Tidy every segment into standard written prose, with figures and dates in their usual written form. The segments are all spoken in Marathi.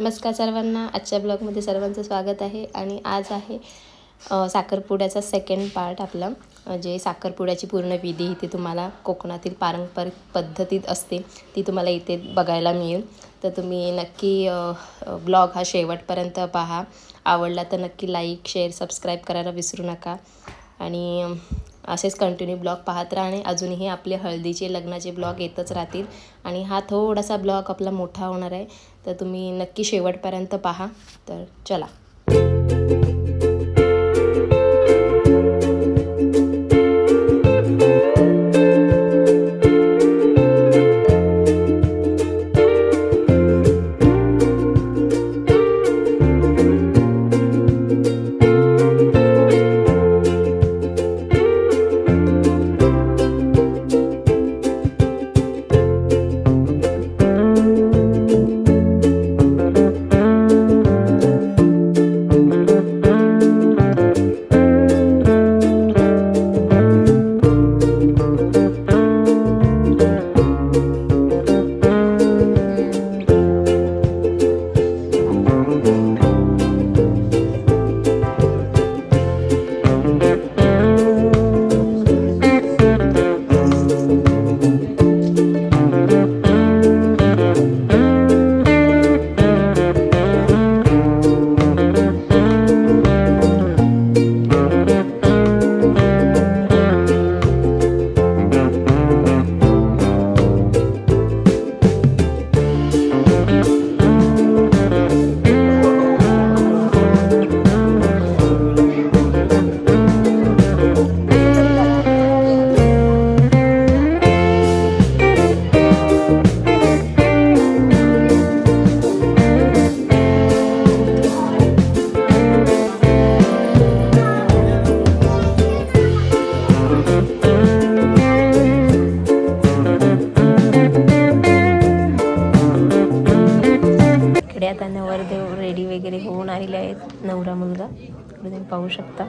नमस्कार सर्वांना, आजच्या ब्लॉगमध्ये सर्वांचं स्वागत आहे. आणि आज आहे साखरपुड्याचा सेकंड पार्ट आपला. जे साखरपुड्याची पूर्ण विधी इथे तुम्हाला कोकणातील पारंपरिक पद्धतीत असते ती तुम्हाला इथे बघायला मिळेल. तर तुम्ही नक्की ब्लॉग हा शेवटपर्यंत पहा. आवडला तर नक्की लाईक, शेअर, सबस्क्राईब करायला विसरू नका. आणि असेच कंटिन्यू ब्लॉग पाहत राहणे. अजूनही आपले हळदीचे लग्नाचे ब्लॉग येतच राहतील. आणि हा थोडासा ब्लॉग आपला मोठा होणार आहे, तर तुम्ही नक्की शेवटपर्यंत पहा. तर चला. आता नवरदेव रेडी वगैरे होऊन आलेले आहेत. नवरा मुलगा तुम्ही पाहू शकता.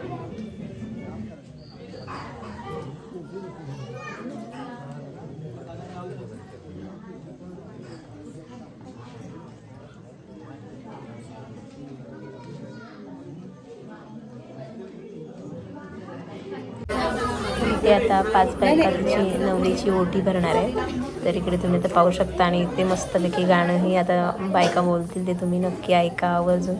ते आता 5 बायकांची नवरीची ओटी भरणार आहे. तर इकडे तुम्ही तर पाहू शकता. आणि ते मस्तपैकी गाणंही आता बायका बोलतील ते तुम्ही नक्की ऐका आवर्जून.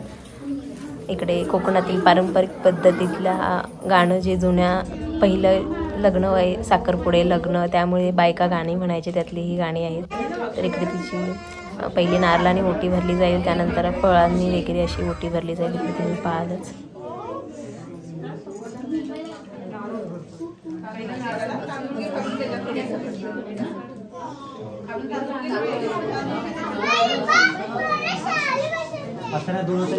इकडे कोकणातील पारंपरिक पद्धतीतल्या गाणं जे जुन्या पहिलं लग्न आहे, साखरपुडे लग्न, त्यामुळे बायका गाणी म्हणायचे त्यातली ही गाणी आहेत. तर इकडे तिची पहिली नारळाने ओटी भरली जाईल, त्यानंतर फळांनी वगैरे अशी ओटी भरली जाईल. इकडे तुम्ही पाहालच. असताना दोन होते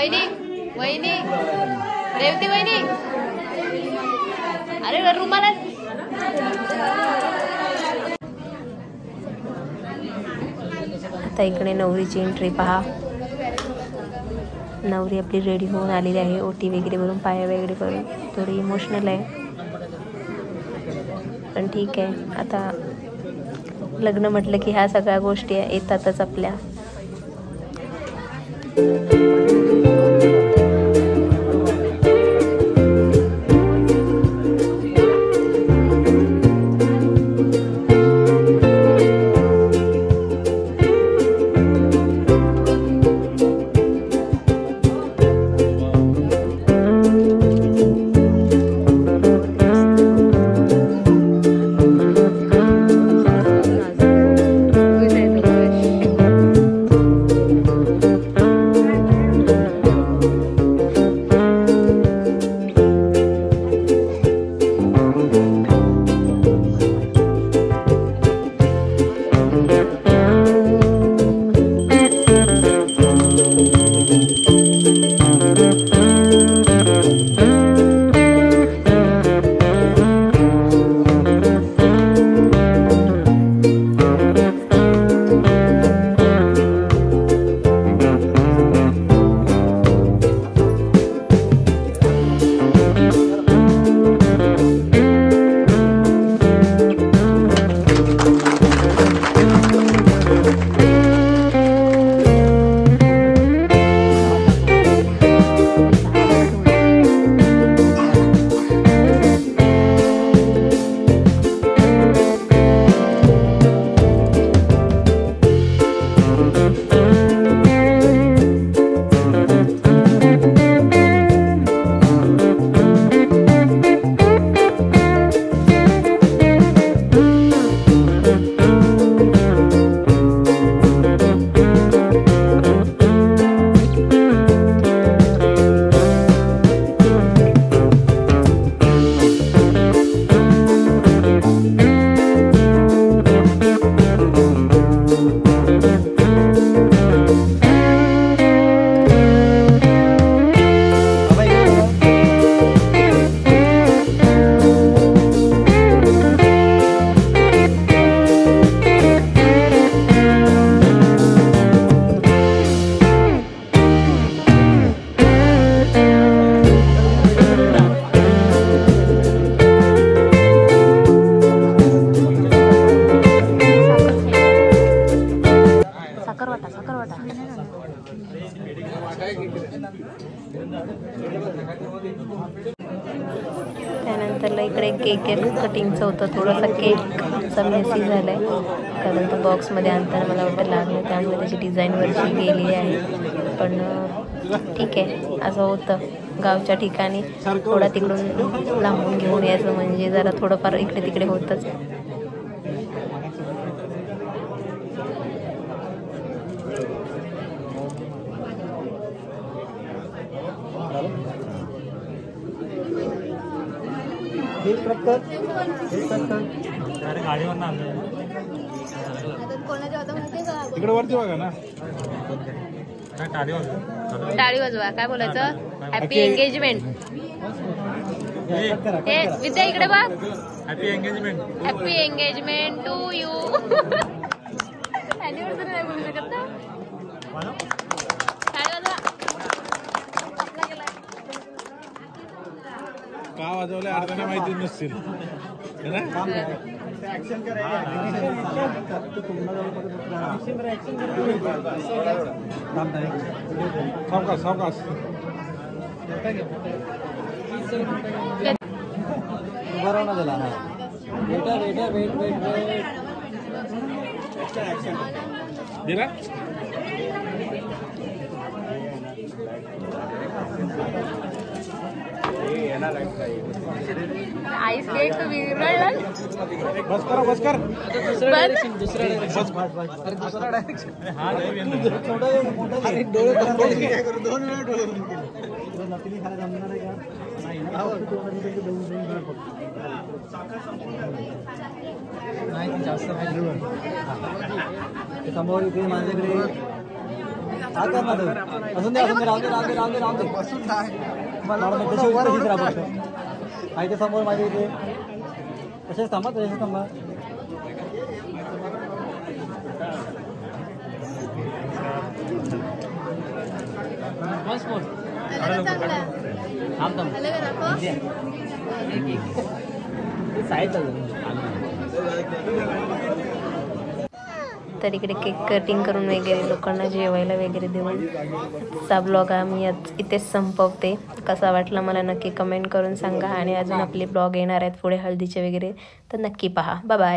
वहिनी वहिनी रेवती वहिनी अरे रुमाला आता इकडे नवरीची एंट्री पहा. नवरी आपली रेडी होऊन आलेली आहे. ओटी वगैरे भरून पाया वगैरे करून थोडी इमोशनल आहे पण ठीक आहे. आता लग्न म्हटलं की ह्या सगळ्या गोष्टी येतातच आपल्या. त्यानंतर इकडे केक कटिंगचं होतं. थोडासा केकचा मेसी झाला आहे कारण तो बॉक्समध्ये आणताना मला वाटतं लागलं त्यामुळे त्याची डिझाईन वरची गेली आहे. पण ठीक आहे असं होतं. गावच्या ठिकाणी थोडा तिकडून लांबून घेऊन यायचं म्हणजे जरा थोडंफार इकडे तिकडे होतंच. इकडे वरती बघा ना. टाळी वाजवा. काय बोलायचं? Happy engagement. हे विद्या इकडे बघ. Happy engagement. Happy engagement to you. Anniversary नाही बोलू शकत ना. का वाजवले अर्धाने माहिती नसतील. सावकाश सावकाश. दिला आईस गेट टू बी बस करो बस कर. समोर इथे माझ्याकडे समोर माझे इथे तसेच थांबा तसेच थांबा. तर इकडे केक कटिंग करून वगैरे लोकांना जेवायला वगैरे देऊन चा ब्लॉग आम्ही इथेच संपवते. कसा वाटला मला नक्की कमेंट करून सांगा. आणि अजून आपले ब्लॉग येणार आहेत पुढे हळदीचे वगैरे, तर नक्की पहा. Bye bye.